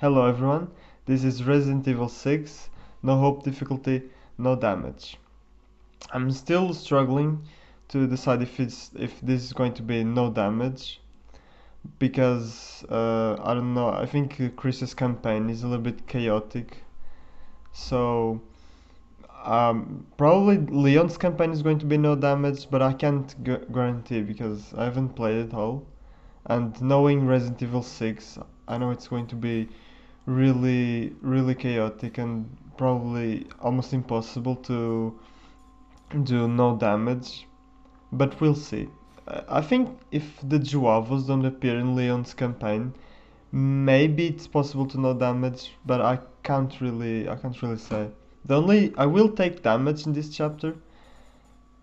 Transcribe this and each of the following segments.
Hello everyone, this is Resident Evil 6, no hope difficulty, no damage. I'm still struggling to decide if this is going to be no damage because I don't know, I think Chris's campaign is a little bit chaotic. So probably Leon's campaign is going to be no damage, but I can't guarantee because I haven't played it all. And knowing Resident Evil 6, I know it's going to be really chaotic and probably almost impossible to do no damage, but we'll see. I think if the Juavos don't appear in Leon's campaign, maybe it's possible to no damage, but I can't really say. The only I will take damage in this chapter,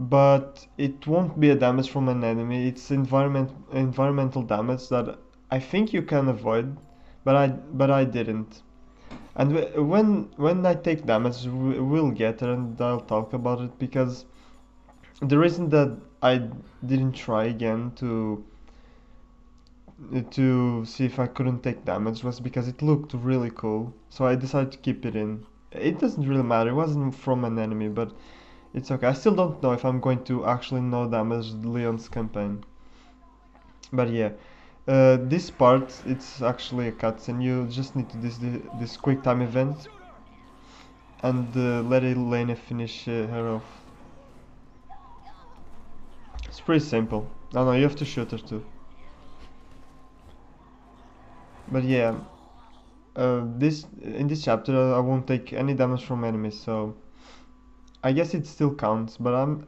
but it won't be a damage from an enemy. It's environmental damage that I think you can avoid, but I didn't. And when I take damage, we'll get there and I'll talk about it because the reason that I didn't try again to see if I couldn't take damage was because it looked really cool. So I decided to keep it in. It doesn't really matter. It wasn't from an enemy, but it's okay. I still don't know if I'm going to actually no damage Leon's campaign. But yeah, this part it's actually a cutscene. You just need to do this quick time event and let Elena finish her off. It's pretty simple. Oh no, you have to shoot her too. But yeah, this in this chapter I won't take any damage from enemies, so I guess it still counts. But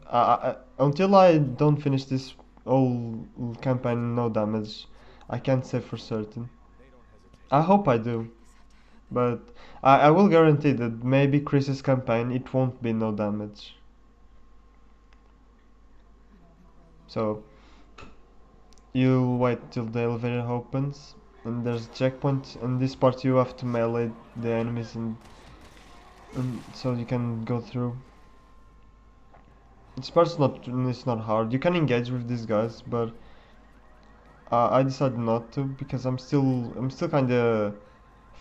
until I don't finish this whole campaign, no damage. I can't say for certain. I hope I do, but I will guarantee that maybe Chris's campaign it won't be no damage. So you wait till the elevator opens and there's a checkpoint. In this part you have to melee the enemies and so you can go through. This part's not it's not hard. You can engage with these guys, but I decided not to because I'm still kind of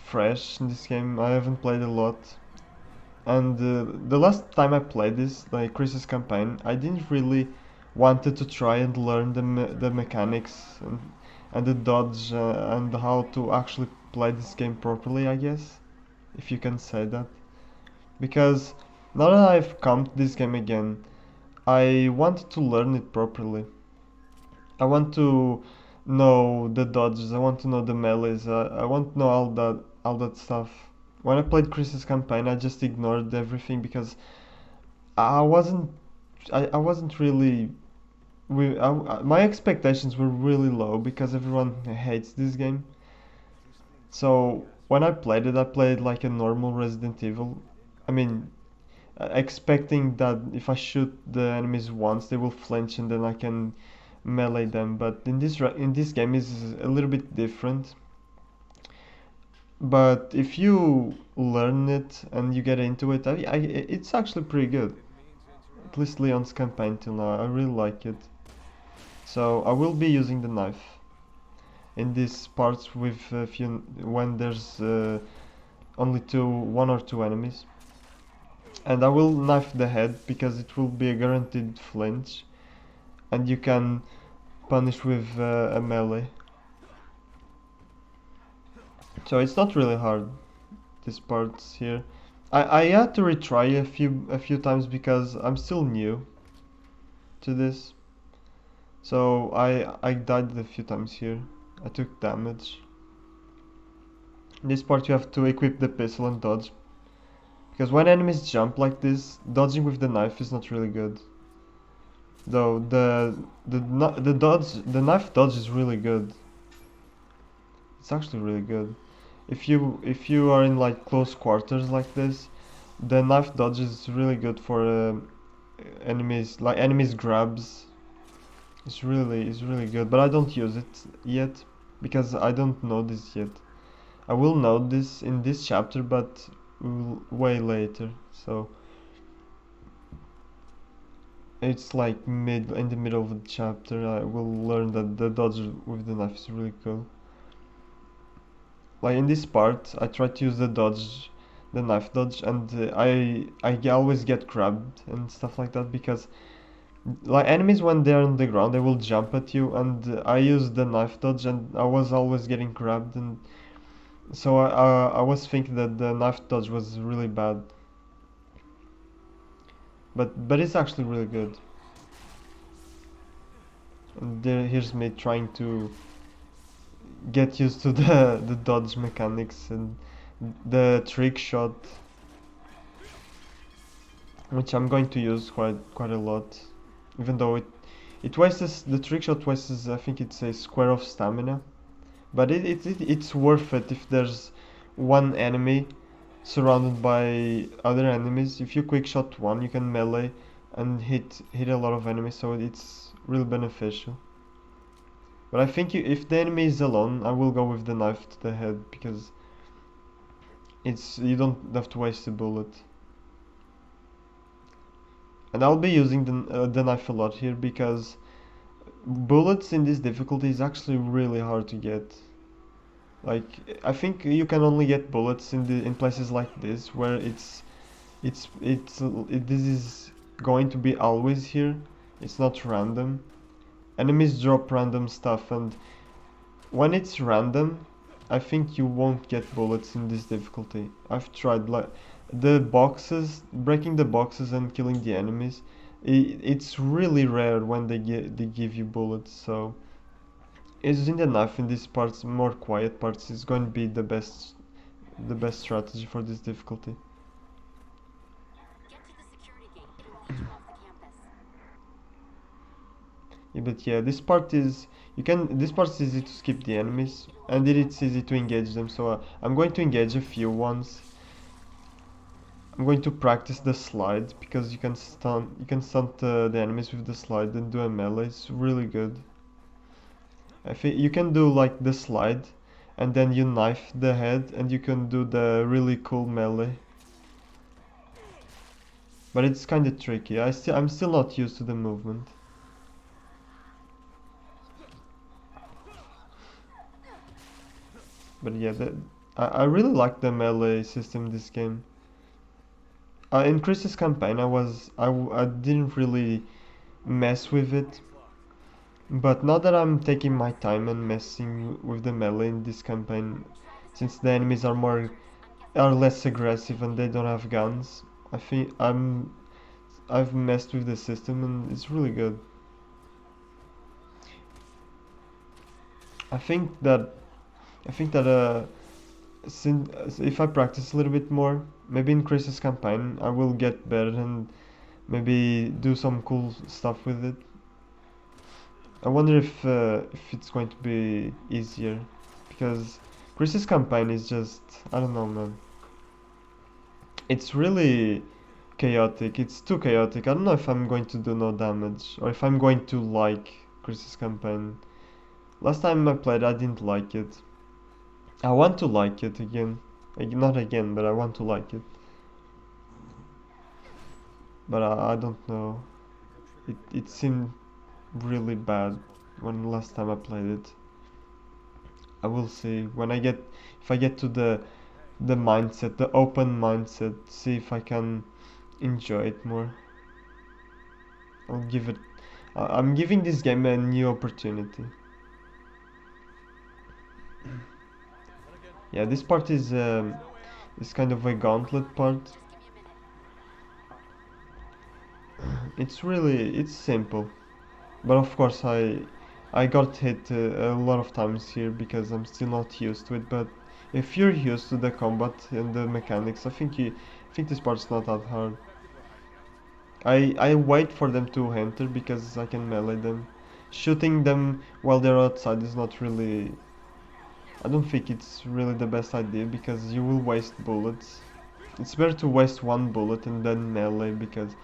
fresh in this game. I haven't played a lot, and the last time I played this, like Chris's campaign, I didn't really wanted to try and learn the mechanics and the dodge and how to actually play this game properly, I guess, if you can say that. Because now that I've come to this game again, I wanted to learn it properly. I want to know the dodges. I want to know the melees. I want to know all that stuff. When I played Chris's campaign, I just ignored everything because I wasn't I wasn't really my expectations were really low because everyone hates this game. So when I played like a normal Resident Evil. I mean, expecting that if I shoot the enemies once, they will flinch and then I can melee them. But in this game is a little bit different. But if you learn it and you get into it, it's actually pretty good. At least Leon's campaign till now, I really like it. So I will be using the knife in these parts with few when there's only one or two enemies, and I will knife the head because it will be a guaranteed flinch, and you can punish with a melee. So it's not really hard. These parts here, I had to retry a few times because I'm still new to this. So I died a few times here. I took damage. In this part you have to equip the pistol and dodge. Because when enemies jump like this, dodging with the knife is not really good. Though the knife dodge is really good. It's actually really good. If you are in like close quarters like this, the knife dodge is really good for enemies grabs. It's really good, but I don't use it yet because I don't know this yet. I will know this in this chapter, but way later. So it's like mid in the middle of the chapter. I will learn that the dodge with the knife is really cool. like in this part, I try to use the dodge, the knife dodge, and I always get grabbed and stuff like that because like enemies when they're on the ground they will jump at you, and I use the knife dodge and I was always getting grabbed, and so I was thinking that the knife dodge was really bad, but it's actually really good. And here's me trying to get used to the dodge mechanics and the trick shot, which I'm going to use quite a lot, even though it wastes the trick shot wastes, I think it's a square of stamina, but it's worth it if there's one enemy surrounded by other enemies. If you quick shot one, you can melee and hit a lot of enemies, so it's really beneficial. But I think if the enemy is alone, I will go with the knife to the head because you don't have to waste a bullet. And I'll be using the knife a lot here because bullets in this difficulty is actually really hard to get. Like I think you can only get bullets in places like this where this is going to be always here. It's not random. Enemies drop random stuff, and when it's random, I think you won't get bullets in this difficulty. I've tried like the boxes, breaking the boxes and killing the enemies. It's really rare when they give you bullets. So using the knife in these parts, more quiet parts, is going to be the best strategy for this difficulty. Yeah, but yeah, this part is this part is easy to skip the enemies, and it's easy to engage them. So I'm going to engage a few ones. I'm going to practice the slide because you can stunt the enemies with the slide and do a melee. It's really good. I think you can do like the slide, and then you knife the head, and you can do the really cool melee. But it's kind of tricky. I'm still not used to the movement. But yeah, I really like the melee system in this game. In Chris's campaign, I didn't really mess with it, but now that I'm taking my time and messing with the melee in this campaign, since the enemies are less aggressive and they don't have guns, I think I've messed with the system and it's really good. I think that I think that if I practice a little bit more, maybe in Chris's campaign, I will get better and maybe do some cool stuff with it. I wonder if it's going to be easier, because Chris's campaign is just, I don't know, man. It's really chaotic. It's too chaotic. I don't know if I'm going to do no damage or if I'm going to like Chris's campaign. Last time I played, I didn't like it. I want to like it again. Not again, but I want to like it. But I don't know. It seemed really bad when last time I played it. I will see when if I get to the mindset, the open mindset, see if I can enjoy it more. I'll give it. I'm giving this game a new opportunity. Yeah, this part is kind of a gauntlet part. It's simple, but of course I got hit a lot of times here because I'm still not used to it. But if you're used to the combat and the mechanics, I think this part's not that hard. I wait for them to enter because I can melee them. Shooting them while they're outside is not really. I don't think it's really the best idea because you will waste bullets. It's better to waste one bullet and then melee because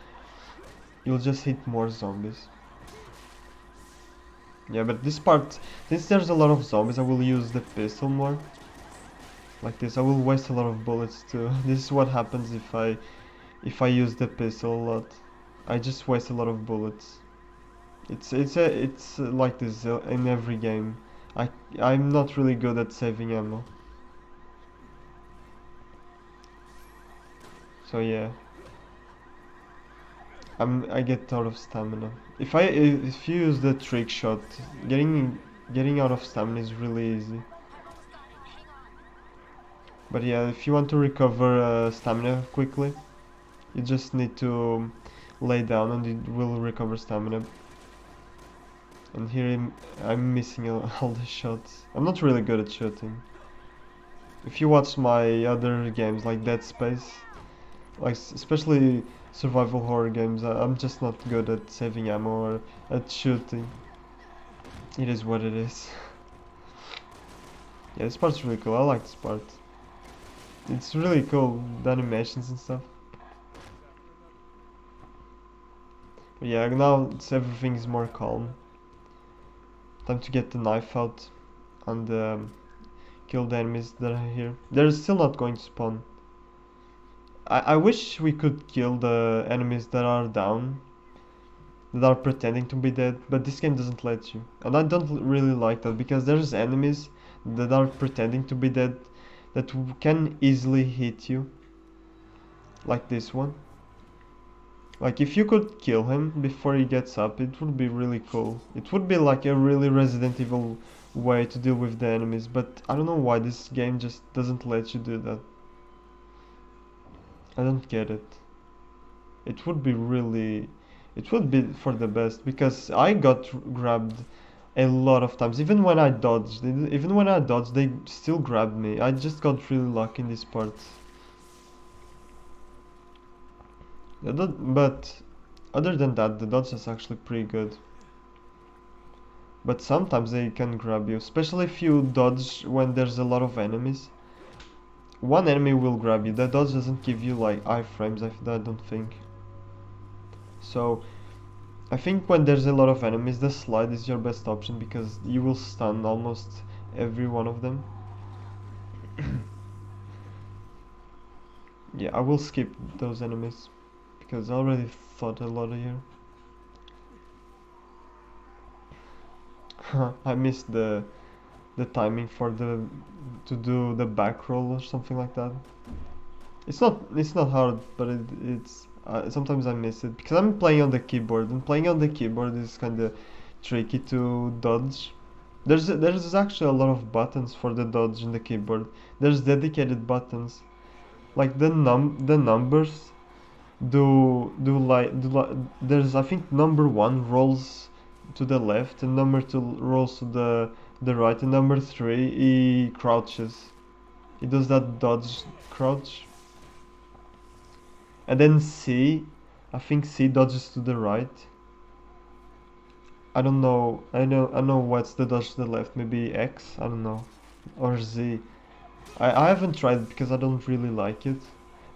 you'll just hit more zombies. Yeah, but this part, since there's a lot of zombies, I will use the pistol more. Like this, I will waste a lot of bullets too. This is what happens if I use the pistol a lot. I just waste a lot of bullets. It's like this in every game. I'm not really good at saving ammo. So yeah, I get out of stamina. If you use the trick shot, getting out of stamina is really easy. But yeah, if you want to recover stamina quickly, you just need to lay down and it will recover stamina. And here I'm missing all the shots. I'm not really good at shooting. If you watch my other games like Dead Space, like especially survival horror games, I'm just not good at saving ammo or at shooting. It is what it is. Yeah, this part's really cool. I like this part. It's really cool, the animations and stuff. But yeah, now everything is more calm. Time to get the knife out and kill the enemies that are here. They're still not going to spawn. I wish we could kill the enemies that are down, that are pretending to be dead, but this game doesn't let you. And I don't really like that, because there's enemies that are pretending to be dead that can easily hit you. Like this one. Like if you could kill him before he gets up, it would be really cool. It would be like a really Resident Evil way to deal with the enemies, but I don't know why this game just doesn't let you do that. I don't get it. It would be really, it would be for the best, because I got grabbed a lot of times. Even when I dodged, they still grabbed me. I just got really lucky in this part. But other than that, the dodge is actually pretty good. But sometimes they can grab you, especially if you dodge when there's a lot of enemies. One enemy will grab you. The dodge doesn't give you like iframes, I don't think. So I think when there's a lot of enemies, the slide is your best option, because you will stun almost every one of them. Yeah, I will skip those enemies, because I already thought a lot here. I missed the timing for the to do the back roll or something like that. It's not hard, but it's sometimes I miss it because I'm playing on the keyboard, and playing on the keyboard is kind of tricky to dodge. There's actually a lot of buttons for the dodge in the keyboard. There's dedicated buttons, like the numbers there's, I think, number one rolls to the left, and number two rolls to the right, and number three he crouches. He does that dodge crouch. And then C, I think C dodges to the right. I don't know. I know what's the dodge to the left. Maybe X. I don't know, or Z. I haven't tried it because I don't really like it.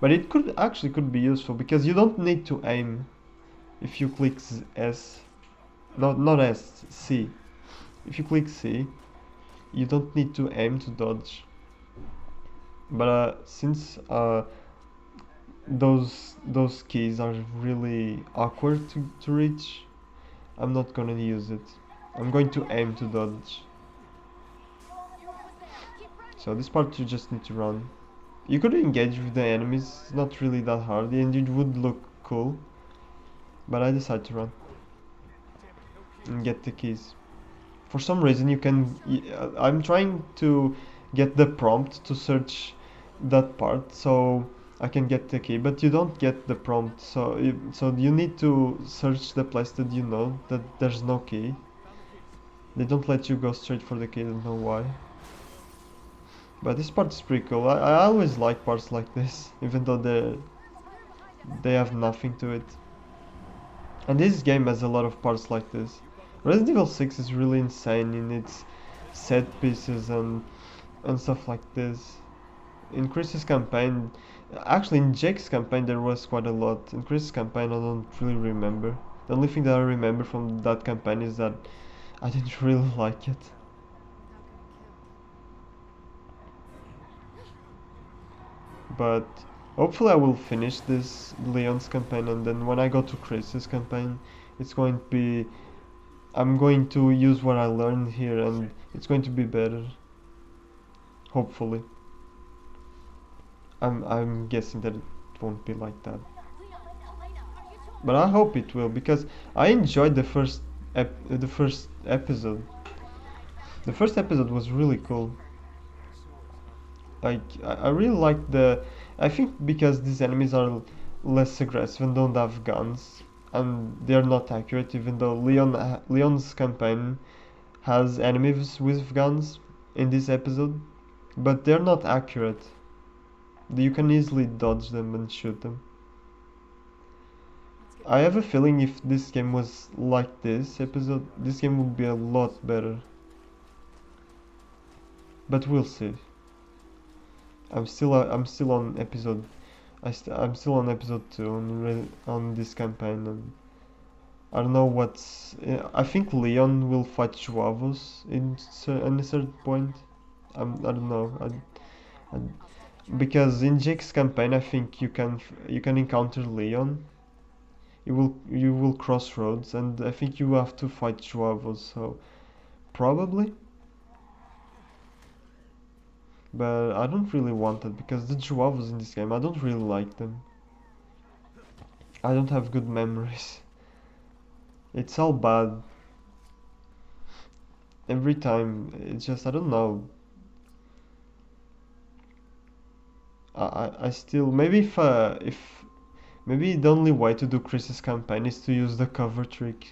But it could be useful, because you don't need to aim if you click S. Not S, C. If you click C, you don't need to aim to dodge. But since those keys are really awkward to reach, I'm not gonna use it. I'm going to aim to dodge. So this part you just need to run. You could engage with the enemies, it's not really that hard, and it would look cool. But I decided to run and get the keys. For some reason you can... I'm trying to get the prompt to search that part so I can get the key, but you don't get the prompt, so you need to search the place that you know that there's no key. They don't let you go straight for the key, I don't know why. But this part is pretty cool. I always like parts like this, even though they have nothing to it. And this game has a lot of parts like this. Resident Evil 6 is really insane in its set pieces and stuff like this. In Chris's campaign, actually in Jake's campaign there was quite a lot. In Chris's campaign I don't really remember. The only thing that I remember from that campaign is that I didn't really like it. But hopefully I will finish this Leon's campaign, and then when I go to Chris's campaign, it's going to be... I'm going to use what I learned here, and it's going to be better. Hopefully. I'm guessing that it won't be like that. But I hope it will, because I enjoyed the first episode. The first episode was really cool. Like I really like the. I think because these enemies are less aggressive and don't have guns, and they're not accurate. Even though Leon's campaign has enemies with guns in this episode, but they're not accurate. You can easily dodge them and shoot them. I have a feeling if this game was like this episode, this game would be a lot better. But we'll see. I'm still on episode. I'm still on episode 2 on this campaign, and I don't know what's. I think Leon will fight Joavos in a certain point. I don't know. I, because in Jake's campaign, I think you can encounter Leon. You will cross roads, and I think you have to fight Joavos. So probably. But I don't really want that because the Joavos in this game, I don't really like them. I don't have good memories. It's all bad. Every time, it's just, I don't know. I still, maybe if, maybe the only way to do Chris's campaign is to use the cover trick.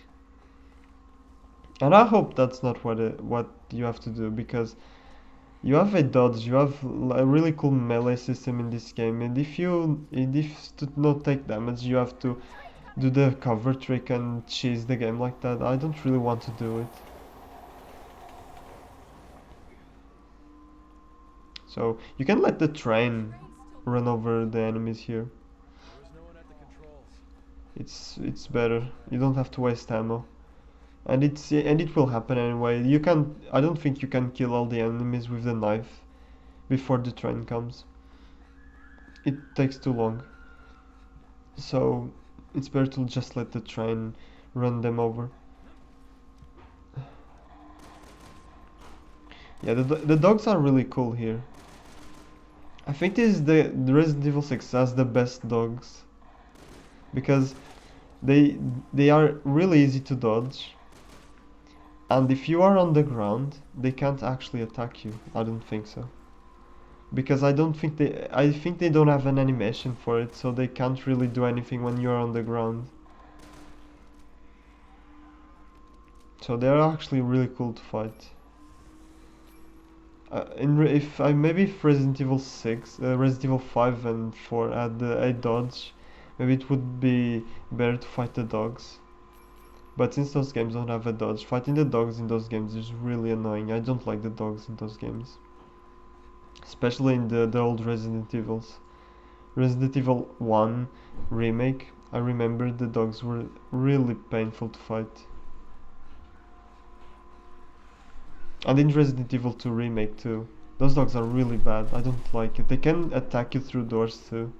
And I hope that's not what you have to do, because you have a dodge, you have a really cool melee system in this game, and if to not take damage, you have to do the cover trick and cheese the game like that. I don't really want to do it. So you can let the train run over the enemies here. It's better. You don't have to waste ammo. And it will happen anyway. You can I don't think you can kill all the enemies with the knife before the train comes. It takes too long. So it's better to just let the train run them over. Yeah, the dogs are really cool here. I think this is the Resident Evil 6 has the best dogs because they they are really easy to dodge, and if you are on the ground, they can't actually attack you. I don't think so. Because I think they don't have an animation for it, so they can't really do anything when you're on the ground. So they're actually really cool to fight. If I maybe if Resident Evil 6, Resident Evil 5 and 4 had a dodge, maybe it would be better to fight the dogs. But since those games don't have a dodge, fighting the dogs in those games is really annoying. I don't like the dogs in those games. Especially in the old Resident Evils. Resident Evil 1 remake, I remember the dogs were really painful to fight. And in Resident Evil 2 remake too. Those dogs are really bad. I don't like it. They can attack you through doors too.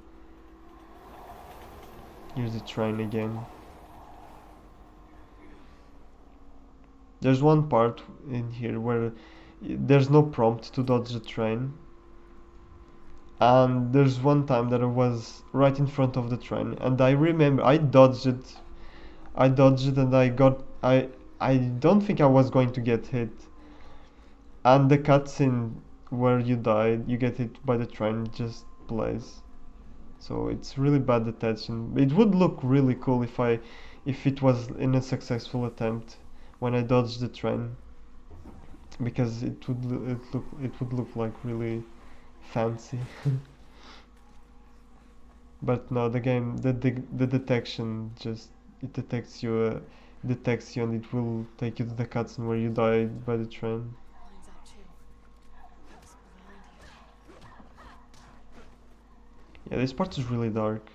Here's the train again. There's one part in here where there's no prompt to dodge the train. And there's one time that I was right in front of the train, and I remember I dodged it. I dodged it and I don't think I was going to get hit. And the cutscene where you died, you get hit by the train, just plays. So it's really bad detection. It would look really cool if it was in a successful attempt when I dodged the train, because it would look like really fancy. But no, the game the detection just it detects you and it will take you to the cutscene where you died by the train. Yeah, this part is really dark.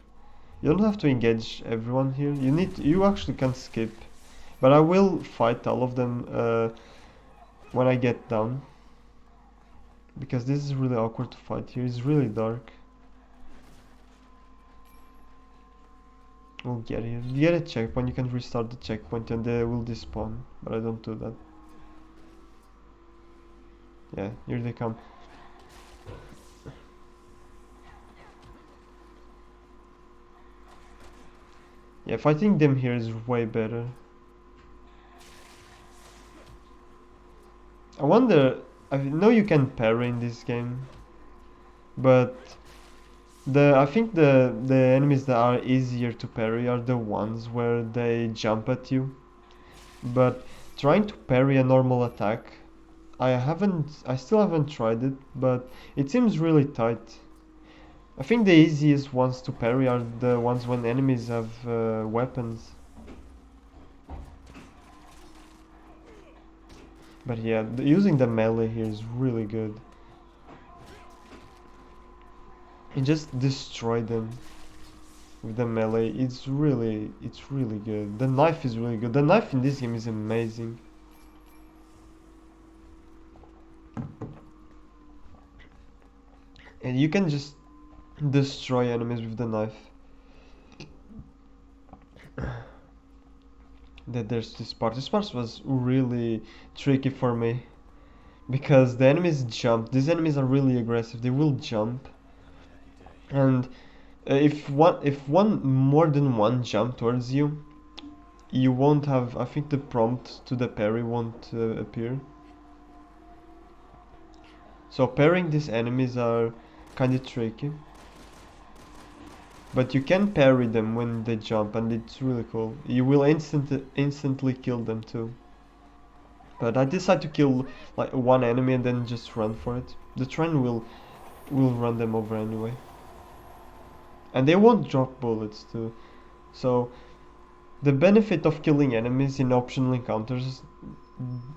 You don't have to engage everyone here. You actually can skip, but I will fight all of them when I get down, because this is really awkward to fight here. It's really dark. We'll get here. You get a checkpoint, you can restart the checkpoint and they will despawn, but I don't do that. Yeah, here they come. Yeah, fighting them here is way better. I wonder, I know you can parry in this game, but I think the enemies that are easier to parry are the ones where they jump at you. But trying to parry a normal attack, I still haven't tried it, but it seems really tight. I think the easiest ones to parry are the ones when enemies have weapons. But yeah, using the melee here is really good. You just destroy them with the melee. It's really good. The knife is really good. The knife in this game is amazing. And you can just destroy enemies with the knife. That there's this part. This part was really tricky for me because the enemies jump. These enemies are really aggressive. They will jump, and if one more than one jump towards you, you won't have. I think the prompt to the parry won't appear. So parrying these enemies are kind of tricky. But you can parry them when they jump, and it's really cool. You will instantly kill them too. But I decide to kill like one enemy and then just run for it. The train will run them over anyway. And they won't drop bullets too. So the benefit of killing enemies in optional encounters,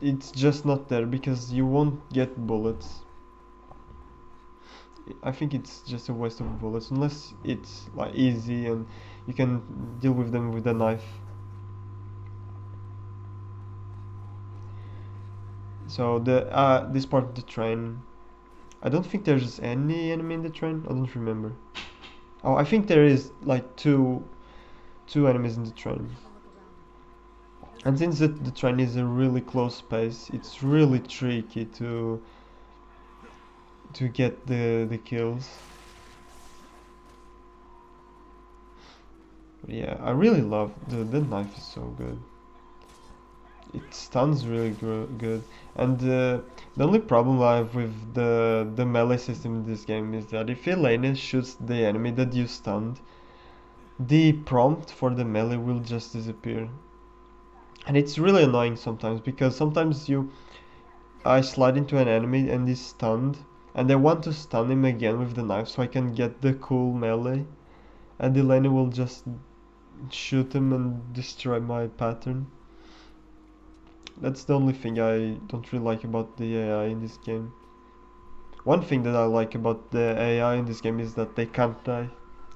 it's just not there because you won't get bullets. I think it's just a waste of bullets unless it's like easy and you can deal with them with a knife. So this part of the train, I don't think there's any enemy in the train. I don't remember. Oh, I think there is like two enemies in the train. And since the train is a really close pace, it's really tricky to get the kills. But yeah, I really love the knife is so good. It stuns really good, and the only problem I have with the melee system in this game is that if Elena shoots the enemy that you stunned, the prompt for the melee will just disappear, and it's really annoying sometimes because sometimes I slide into an enemy and he's stunned, and I want to stun him again with the knife so I can get the cool melee, and Elena will just shoot him and destroy my pattern. That's the only thing I don't really like about the AI in this game. One thing that I like about the AI in this game is that they can't die,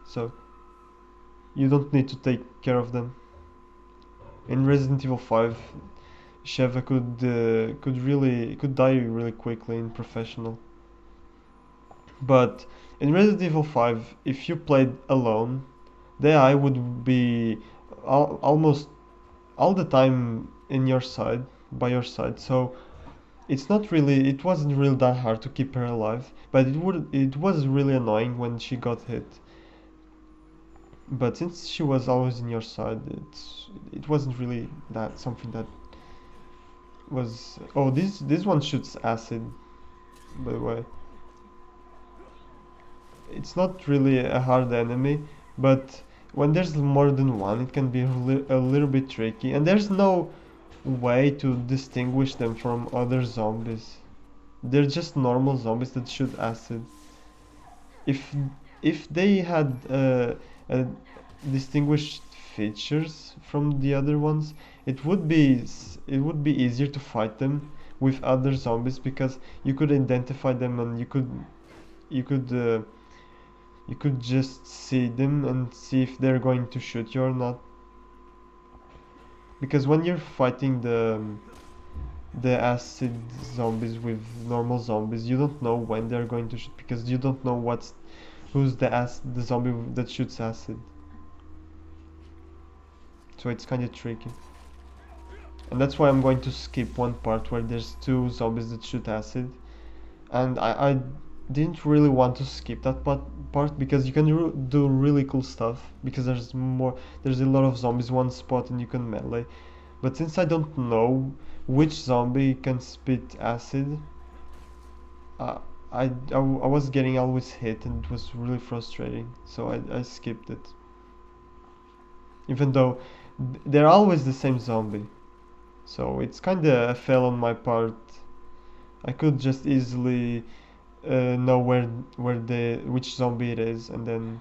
so you don't need to take care of them. In Resident Evil 5, Sheva could die really quickly in professional. But in Resident Evil 5, if you played alone, the AI would be almost all the time by your side. So it wasn't really that hard to keep her alive, but it was really annoying when she got hit. But since she was always in your side, it wasn't really that something that was. Oh, this one shoots acid, by the way. It's not really a hard enemy, but when there's more than one, it can be a little bit tricky, and there's no way to distinguish them from other zombies. They're just normal zombies that shoot acid. If if they had distinguished features from the other ones, it would be easier to fight them with other zombies because you could identify them and you could uh, you could just see them and see if they're going to shoot you or not. Because when you're fighting the acid zombies with normal zombies, you don't know when they're going to shoot because you don't know who's the zombie that shoots acid. So it's kind of tricky. And that's why I'm going to skip one part where there's two zombies that shoot acid. And didn't really want to skip that part because you can do really cool stuff because there's a lot of zombies one spot and you can melee. But since I don't know which zombie can spit acid, uh, I was getting always hit and it was really frustrating, so I skipped it. Even though they're always the same zombie, so it's kinda a fail on my part. I could just easily know where the which zombie it is, and then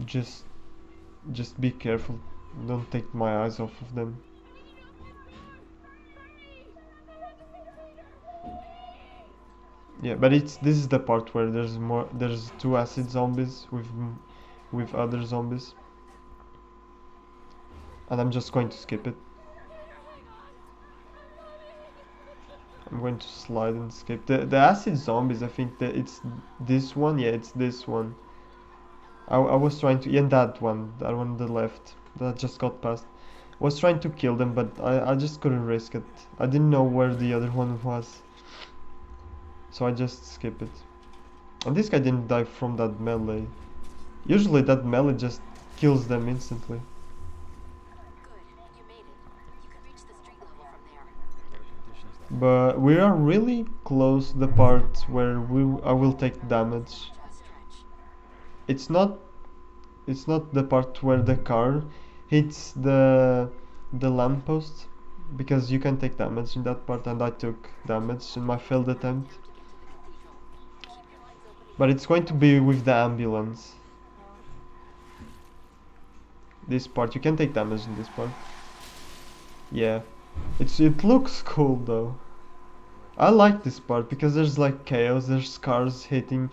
just just be careful. Don't take my eyes off of them. Yeah, but this is the part where there's two acid zombies with other zombies, and I'm just going to skip it. I'm going to slide and skip the acid zombies. I think that it's this one. Yeah, it's this one. I was trying to, and that one on the left that just got past. I was trying to kill them, but I just couldn't risk it. I didn't know where the other one was, so I just skip it. And this guy didn't die from that melee. Usually that melee just kills them instantly. But we are really close to the part where I will take damage. It's not the part where the car hits the lamppost, because you can take damage in that part, and I took damage in my failed attempt. But it's going to be with the ambulance. This part, you can take damage in this part. Yeah. It looks cool though. I like this part because there's like chaos, there's cars hitting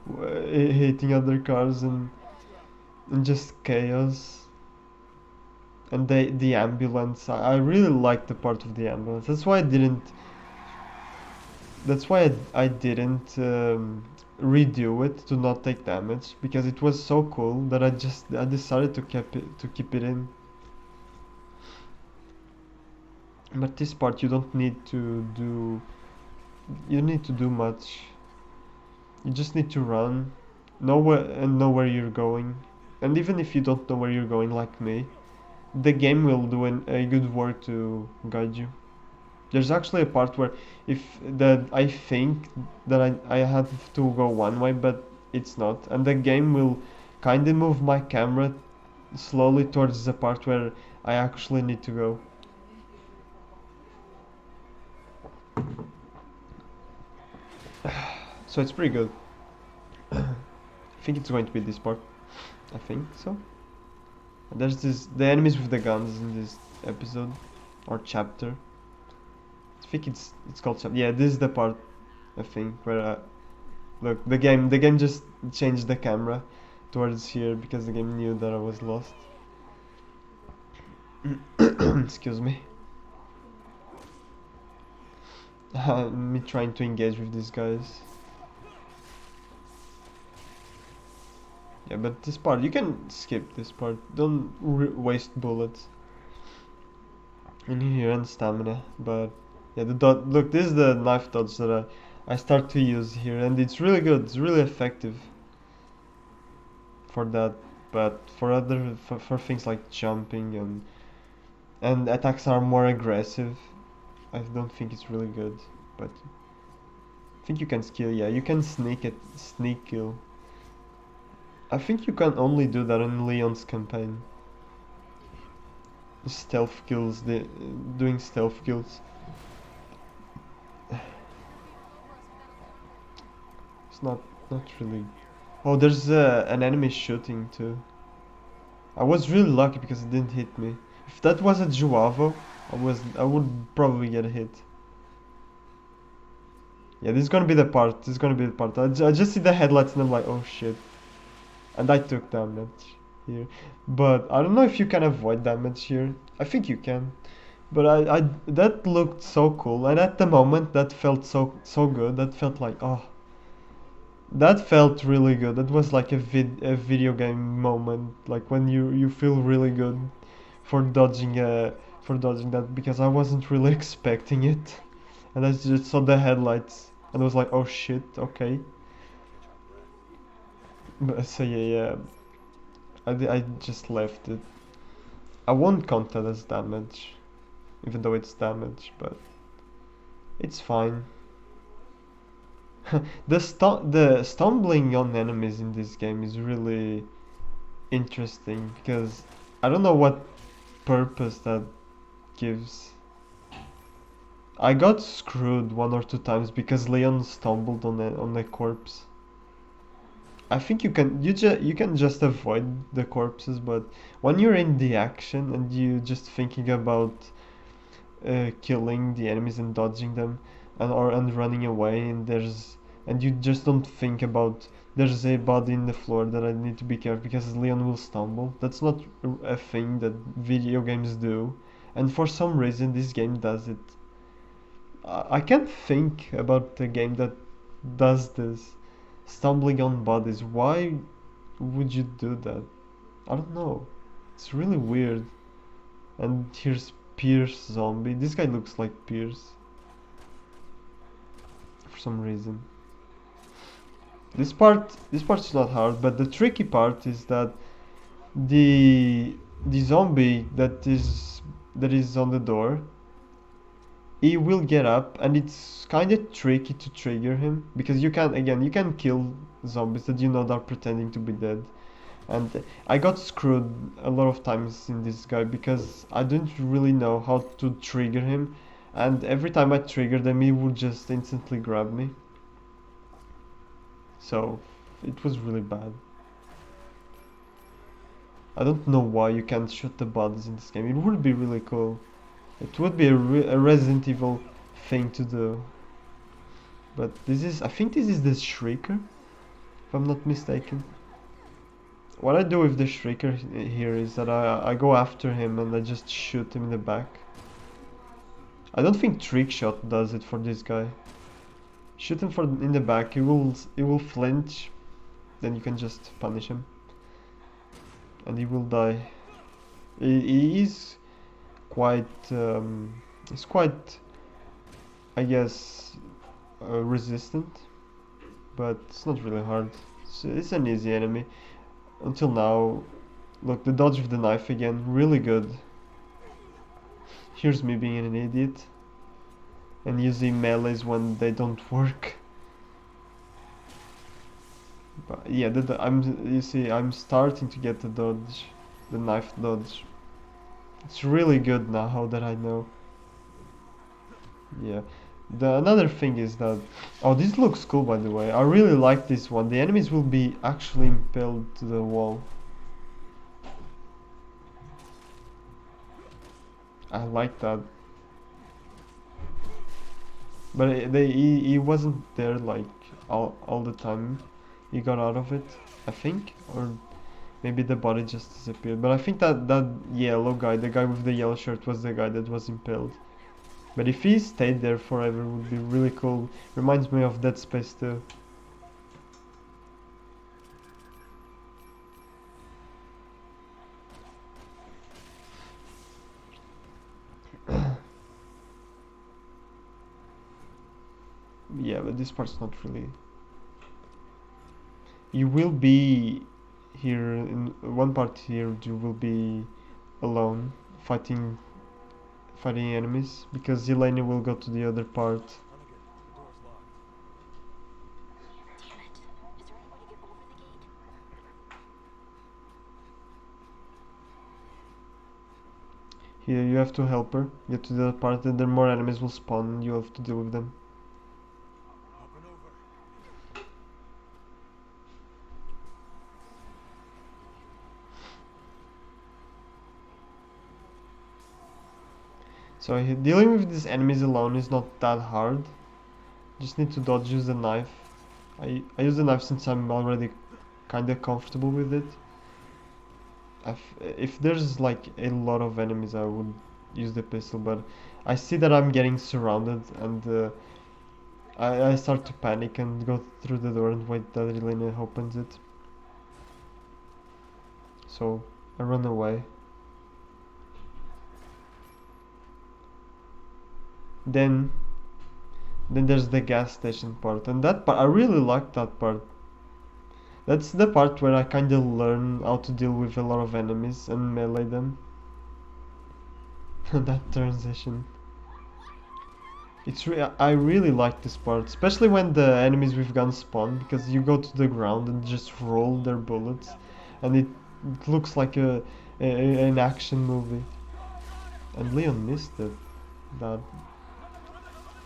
other cars, and just chaos. And the ambulance, I really like the part of the ambulance. That's why I didn't redo it to not take damage, because it was so cool that I decided to keep it in. But this part you don't need to do much. You just need to run, know where you're going. And even if you don't know where you're going, like me, the game will do a good work to guide you. There's actually a part where I think that I have to go one way, but it's not, and the game will kind of move my camera slowly towards the part where I actually need to go. So it's pretty good. I think it's going to be this part. I think so. And there's the enemies with the guns in this episode or chapter. I think it's called chapter. Yeah, this is the part, I think, where look, the game just changed the camera towards here because the game knew that I was lost. Excuse me. Me trying to engage with these guys. Yeah, but this part, you can skip this part. Don't waste bullets. And here and stamina, but yeah, the dot. Look, this is the knife dodge that I start to use here, and it's really good. It's really effective for that. But for things like jumping and attacks are more aggressive, I don't think it's really good. But I think you can skill. Yeah, you can sneak kill. I think you can only do that in Leon's campaign. Stealth kills, doing stealth kills. It's not really. Oh, there's an enemy shooting too. I was really lucky because it didn't hit me. If that was a Juavo, I would probably get hit. Yeah, this is gonna be the part. This is gonna be the part. I just see the headlights and I'm like, oh shit. And I took damage here. But I don't know if you can avoid damage here. I think you can. But I that looked so cool, and at the moment that felt so good. That felt like, oh, that felt really good. That was like a video game moment, like when you feel really good for dodging that, because I wasn't really expecting it, and I just saw the headlights and I was like, oh shit, okay. So yeah, I just left it. I won't count that as damage, even though it's damage, but it's fine. The stumbling on enemies in this game is really interesting because I don't know what purpose that gives. I got screwed one or two times because Leon stumbled on a corpse. I think you can just avoid the corpses, but when you're in the action and you just thinking about killing the enemies and dodging them and running away and you just don't think about there's a body in the floor that I need to be careful because Leon will stumble. That's not a thing that video games do, and for some reason this game does it. I can't think about a game that does this. Stumbling on bodies. Why would you do that? I don't know. It's really weird. And here's Pierce Zombie. This guy looks like Pierce for some reason. This part's not hard, but the tricky part is that the zombie that is on the door, he will get up, and it's kind of tricky to trigger him because you can kill zombies that are pretending to be dead. And I got screwed a lot of times in this guy because I didn't really know how to trigger him, and every time I triggered him, he would just instantly grab me. So it was really bad. I don't know why you can't shoot the bodies in this game. It would be really cool. It would be a Resident Evil thing to do. But I think this is the Shrieker, if I'm not mistaken. What I do with the Shrieker here is that I go after him and I just shoot him in the back. I don't think Trick Shot does it for this guy. Shoot him in the back, he will flinch, then you can just punish him. And he will die. He is quite, he's quite, I guess, resistant, but it's not really hard. It's an easy enemy. Until now, look, the dodge with the knife again, really good. Here's me being an idiot and using melees when they don't work. But yeah, I'm starting to get the dodge, the knife dodge. It's really good now that I know. Yeah. Another thing is that, oh, this looks cool by the way. I really like this one. The enemies will be actually impaled to the wall. I like that. But he wasn't there like all the time. He got out of it, I think, or maybe the body just disappeared. But I think that yellow guy, the guy with the yellow shirt, was the guy that was impaled. But if he stayed there forever, it would be really cool. Reminds me of Dead Space 2. Yeah, but this part's not really. You will be here in one part here. You will be alone fighting enemies because Elena will go to the other part. Here you have to help her get to the other part, and then more enemies will spawn and you have to deal with them. So dealing with these enemies alone is not that hard. Just need to use the knife. I use the knife since I'm already kinda comfortable with it. If there's like a lot of enemies, I would use the pistol, but I see that I'm getting surrounded, and I start to panic and go through the door and wait that Elena opens it. So I run away. Then there's the gas station part, and that part I really like that part. That's the part where I kind of learn how to deal with a lot of enemies and melee them. That transition. I really like this part, especially when the enemies with guns spawn, because you go to the ground and just roll their bullets, and it looks like an action movie. And Leon missed it. That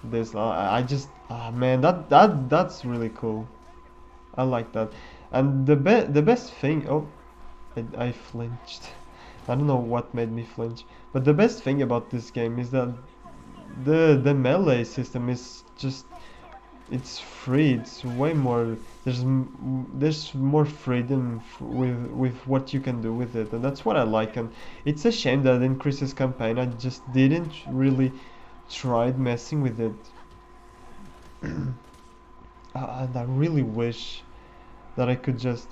this I just man, that's really cool. I like that. And the best thing, oh, I flinched. I don't know what made me flinch, but the best thing about this game is that the melee system is just it's free. It's way more. There's more freedom with what you can do with it, and that's what I like. And it's a shame that in Chris's campaign I just didn't really tried messing with it. And I really wish that I could just.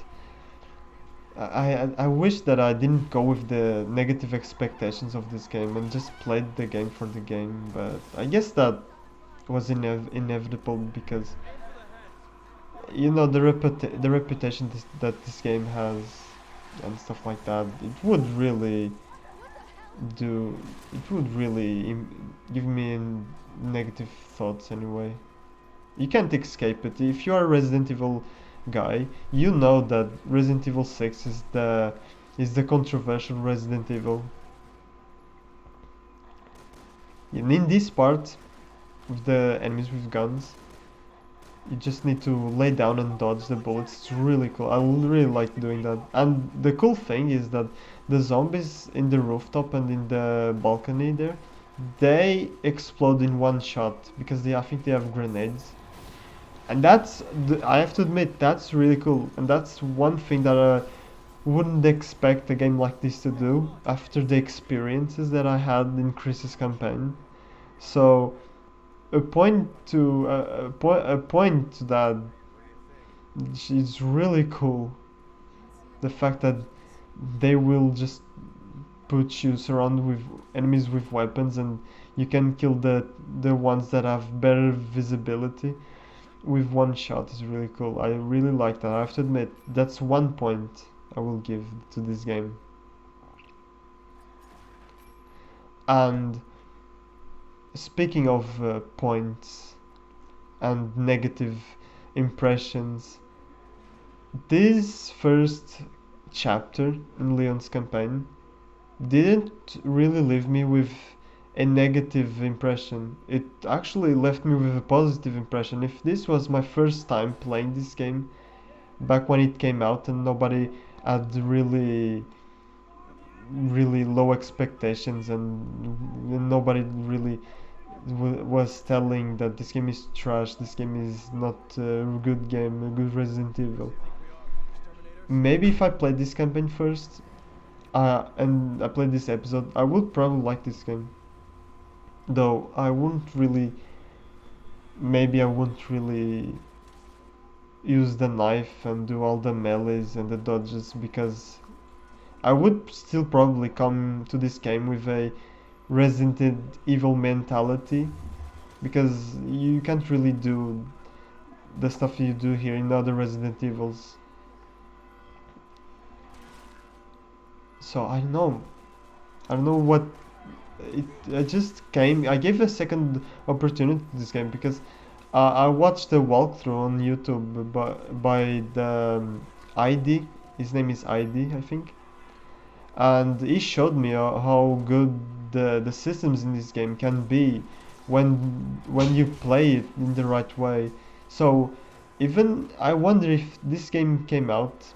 I wish that I didn't go with the negative expectations of this game and just played the game for the game. But I guess that was inevitable because you know the reputation that this game has and stuff like that. Do it would really give me negative thoughts anyway. You can't escape it. If you are a Resident Evil guy, you know that Resident Evil 6 is the controversial Resident Evil. And in this part, with the enemies with guns, you just need to lay down and dodge the bullets. It's really cool. I really like doing that. And the cool thing is that the zombies in the rooftop and in the balcony there, they explode in one shot because I think they have grenades. And I have to admit, that's really cool. And that's one thing that I wouldn't expect a game like this to do after the experiences that I had in Chris's campaign. So a point to that is really cool. The fact that they will just put you surrounded with enemies with weapons and you can kill the ones that have better visibility with one shot is really cool. I really like that. I have to admit, that's one point I will give to this game. And speaking of points and negative impressions, this first chapter in Leon's campaign didn't really leave me with a negative impression. It actually left me with a positive impression. If this was my first time playing this game back when it came out and nobody had really low expectations and nobody really was telling that this game is trash, this game is not a good game, a good Resident Evil. Maybe if I played this campaign first and I played this episode, I would probably like this game. Though I wouldn't really, maybe I wouldn't really use the knife and do all the melees and the dodges because I would still probably come to this game with a Resident Evil mentality because you can't really do the stuff you do here in other Resident Evils. So I don't know what I just came. I gave a second opportunity to this game because I watched a walkthrough on YouTube by the ID. His name is ID, I think, and he showed me how good the systems in this game can be when you play it in the right way. So even I wonder if this game came out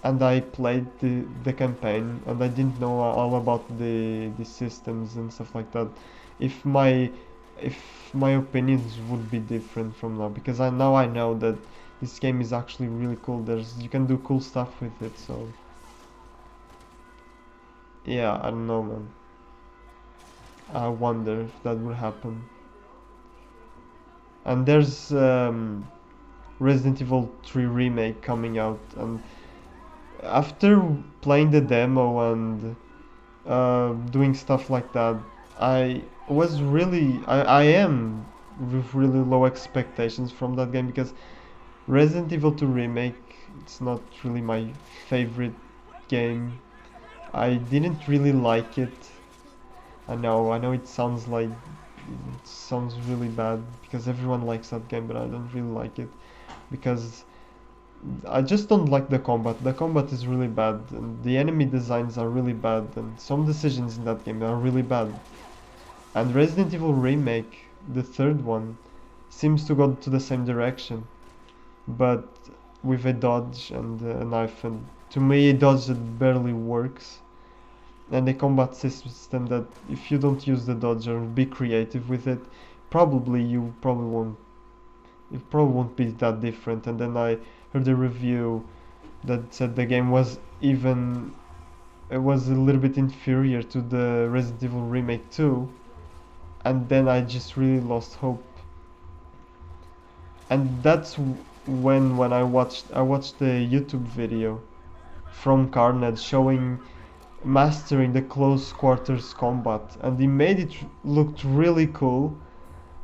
and I played the campaign and I didn't know all about the systems and stuff like that, if my opinions would be different from now because I know that this game is actually really cool. You can do cool stuff with it. So yeah, I don't know, man. I wonder if that would happen. And there's Resident Evil 3 remake coming out, and after playing the demo and doing stuff like that, I am with really low expectations from that game because Resident Evil 2 Remake, it's not really my favorite game. I didn't really like it. I know it sounds really bad because everyone likes that game, but I don't really like it because I just don't like the combat. The combat is really bad, and the enemy designs are really bad, and some decisions in that game are really bad. And Resident Evil Remake, the third one, seems to go to the same direction, but with a dodge and a knife, and to me a dodge that barely works, and a combat system that if you don't use the dodge or be creative with it, you probably won't be that different. And then I heard a review that said the game was even it was a little bit inferior to the Resident Evil Remake 2, and then I just really lost hope. And that's when I watched the YouTube video from Carnage showing mastering the close quarters combat, and he made it looked really cool.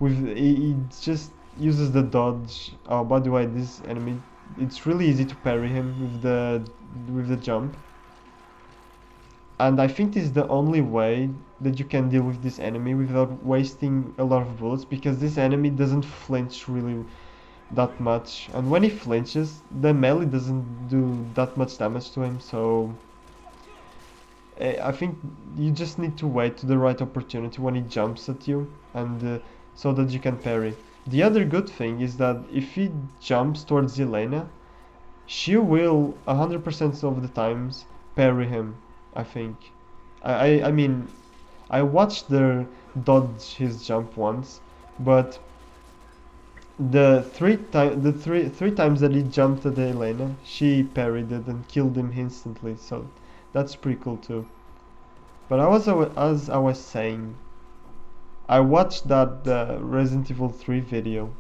He just uses the dodge. Oh, by the way, this enemy, it's really easy to parry him with the jump. And I think this is the only way that you can deal with this enemy without wasting a lot of bullets, because this enemy doesn't flinch really that much, and when he flinches, the melee doesn't do that much damage to him, so I think you just need to wait to the right opportunity when he jumps at you, and so that you can parry. The other good thing is that if he jumps towards Elena, she will 100% of the times parry him, I think. I mean, I watched her dodge his jump once, but three times that he jumped at Elena, she parried it and killed him instantly. So that's pretty cool too. But as I was saying, I watched that Resident Evil 3 video,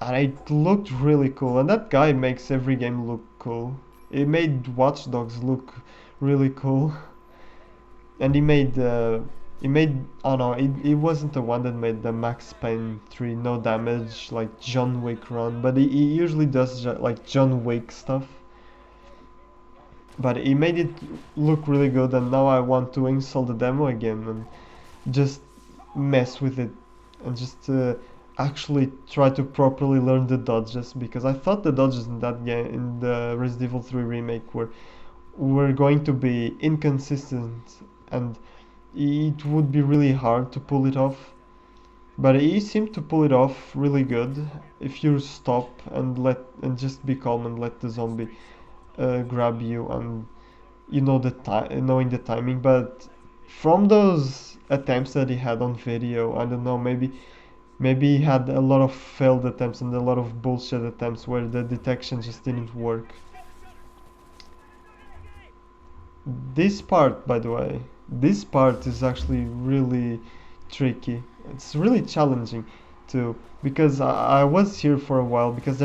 and it looked really cool. And that guy makes every game look cool. He made Watch Dogs look really cool, and oh no, he wasn't the one that made the Max Payne 3 no damage like John Wick run, but he usually does like John Wick stuff. But he made it look really good, and now I want to install the demo again and just mess with it and just actually try to properly learn the dodges, because I thought the dodges in that game, in the Resident Evil 3 remake, were going to be inconsistent, and it would be really hard to pull it off. But he seemed to pull it off really good if you stop and just be calm and let the zombie grab you, and knowing the timing. But from those attempts that he had on video, I don't know, maybe he had a lot of failed attempts and a lot of bullshit attempts where the detection just didn't work. This part, by the way, this part is actually really tricky. It's really challenging too, because I was here for a while, because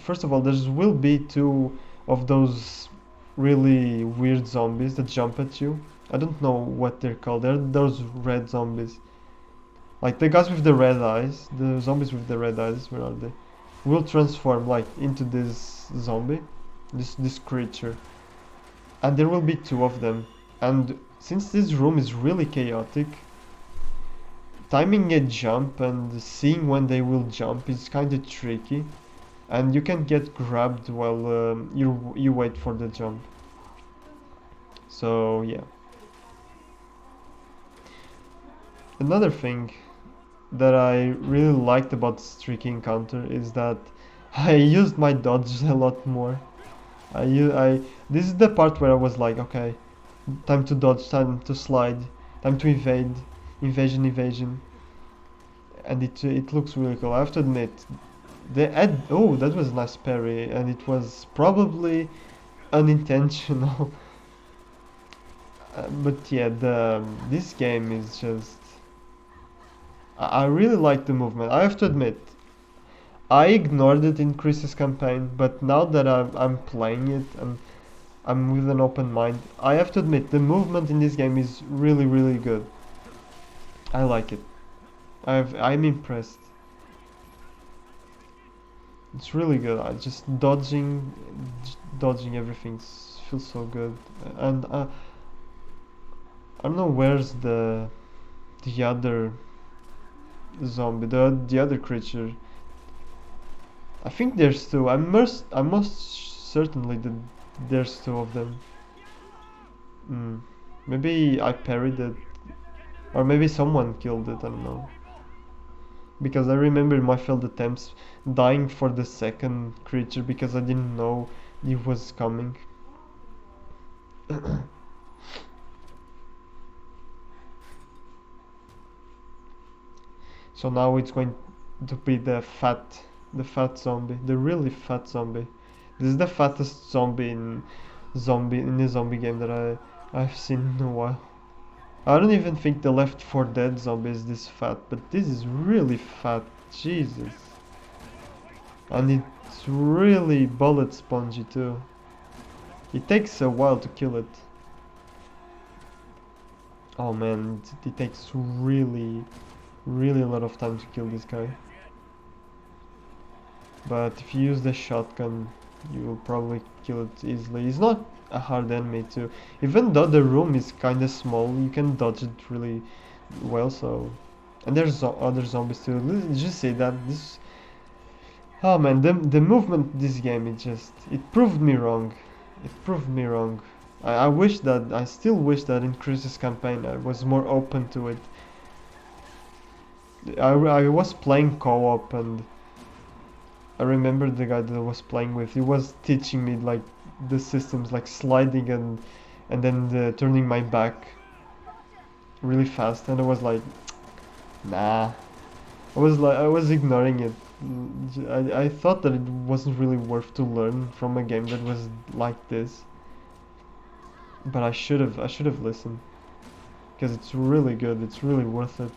first of all, there will be two of those really weird zombies that jump at you. I don't know what they're called. They're those red zombies. Like the guys with the red eyes, the zombies with the red eyes, where are they? Will transform like into this zombie, this creature. And there will be two of them. And since this room is really chaotic, timing a jump and seeing when they will jump is kind of tricky, and you can get grabbed while you wait for the jump. So yeah. Another thing that I really liked about Streaky Encounter is that I used my dodge a lot more. This is the part where I was like, okay, time to dodge, time to slide, time to evade, evasion, and it looks really cool. I have to admit, oh, that was a nice parry, and it was probably unintentional. But yeah, this game is just. I really like the movement. I have to admit, I ignored it in Chris's campaign, but now that I'm playing it and I'm with an open mind, I have to admit the movement in this game is really, really good. I like it. I'm impressed. It's really good. I just dodging everything feels so good. And I don't know where's the other zombie, the other creature. I think there's two. I'm most certainly that there's two of them. Mm. Maybe I parried it, or maybe someone killed it. I don't know. Because I remember in my failed attempts dying for the second creature because I didn't know it was coming. So now it's going to be the fat zombie, the really fat zombie. This is the fattest zombie in a zombie game that I've seen in a while. I don't even think the Left 4 Dead zombie is this fat, but this is really fat. Jesus. And it's really bullet spongy too. It takes a while to kill it. Oh man, it takes really a lot of time to kill this guy. But if you use the shotgun, you will probably kill it easily. It's not a hard enemy too. Even though the room is kinda small, you can dodge it really well, so... And there's other zombies too. Let's just say that this... Oh man, the movement this game, it proved me wrong. It proved me wrong. I still wish that in Chris's campaign I was more open to it. I was playing co-op, and I remember the guy that I was playing with, he was teaching me like the systems, like sliding and then turning my back really fast, and I was like, nah. I was ignoring it. I thought that it wasn't really worth to learn from a game that was like this. But I should have listened, because it's really good. It's really worth it.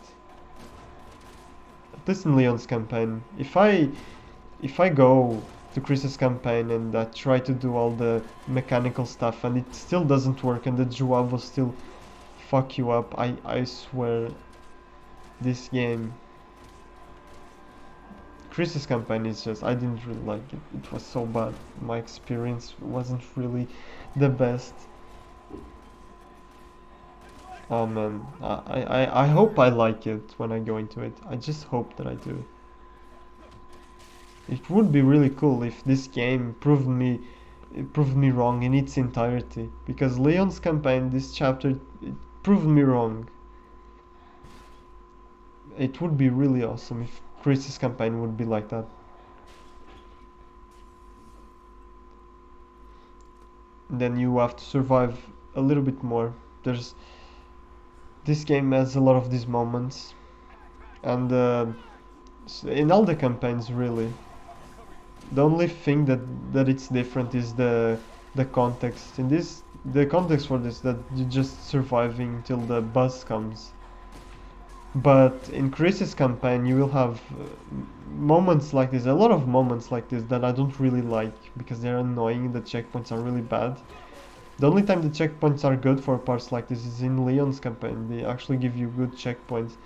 At least in Leon's campaign. If I go to Chris's campaign and I try to do all the mechanical stuff and it still doesn't work and the Joao will still fuck you up, I swear this game... Chris's campaign is just... I didn't really like it. It was so bad. My experience wasn't really the best. Oh man, I hope I like it when I go into it. I just hope that I do. It would be really cool if this game proved me wrong in its entirety, because Leon's campaign, this chapter, it proved me wrong. It would be really awesome if Chris's campaign would be like that. Then you have to survive a little bit more. This game has a lot of these moments, and in all the campaigns really. The only thing that it's different is the context. In this, the context for this, that you're just surviving till the bus comes. But in Chris's campaign, you will have moments like this, a lot of moments like this that I don't really like because they're annoying. The checkpoints are really bad. The only time the checkpoints are good for parts like this is in Leon's campaign. They actually give you good checkpoints.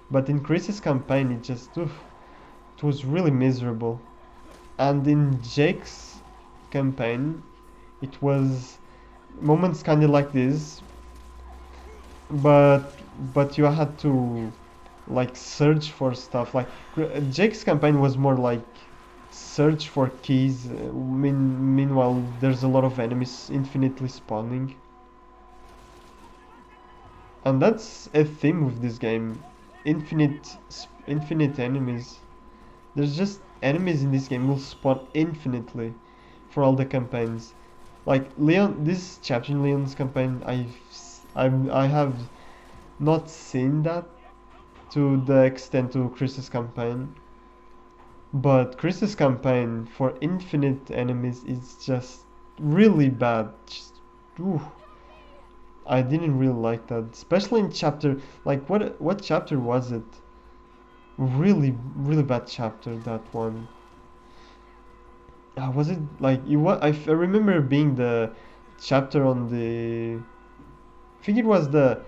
But in Chris's campaign, it was really miserable. And in Jake's campaign, it was moments kind of like this, but you had to like search for stuff. Like Jake's campaign was more like search for keys. Meanwhile, there's a lot of enemies infinitely spawning, and that's a theme with this game. Infinite enemies. There's just enemies in this game will spawn infinitely for all the campaigns. Like Leon, this chapter in Leon's campaign, I have not seen that to the extent to Chris's campaign. But Chris's campaign for infinite enemies is just really bad. Just, ooh, I didn't really like that, especially in chapter. Like what chapter was it? Really bad chapter, that one. Was it like you? What I remember being the chapter on the. I think it was the.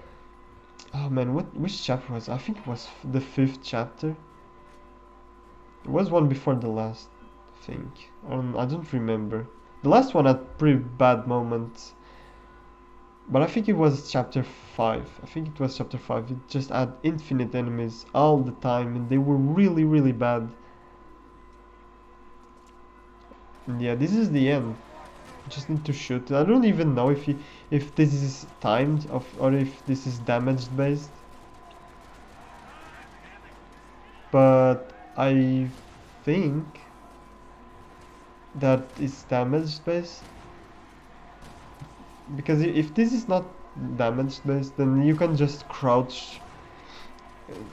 Oh man, which chapter was? I think it was the 5th chapter. It was one before the last. think. I don't remember. The last one had pretty bad moments, but I think it was chapter 5. I think it was chapter 5. It just had infinite enemies all the time, and they were really, really bad. And yeah, this is the end. You just need to shoot. I don't even know if this is timed or if this is damage based. But I think that it's damage based, because if this is not damage based, then you can just crouch,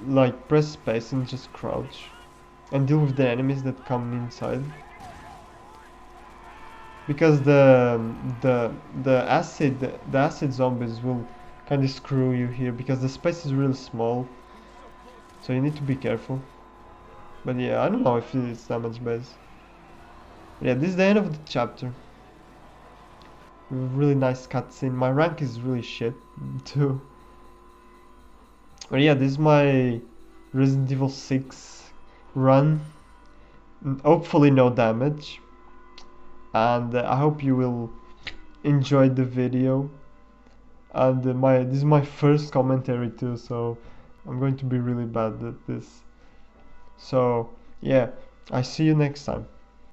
like press space and just crouch and deal with the enemies that come inside, because the acid zombies will kind of screw you here because the space is really small, so you need to be careful. But yeah, I don't know if it's damage based. Yeah, this is the end of the chapter. Really nice cutscene. My rank is really shit too. But yeah, this is my Resident Evil 6 run. Hopefully no damage. And I hope you will enjoy the video. And this is my first commentary too, so I'm going to be really bad at this. So yeah, I see you next time.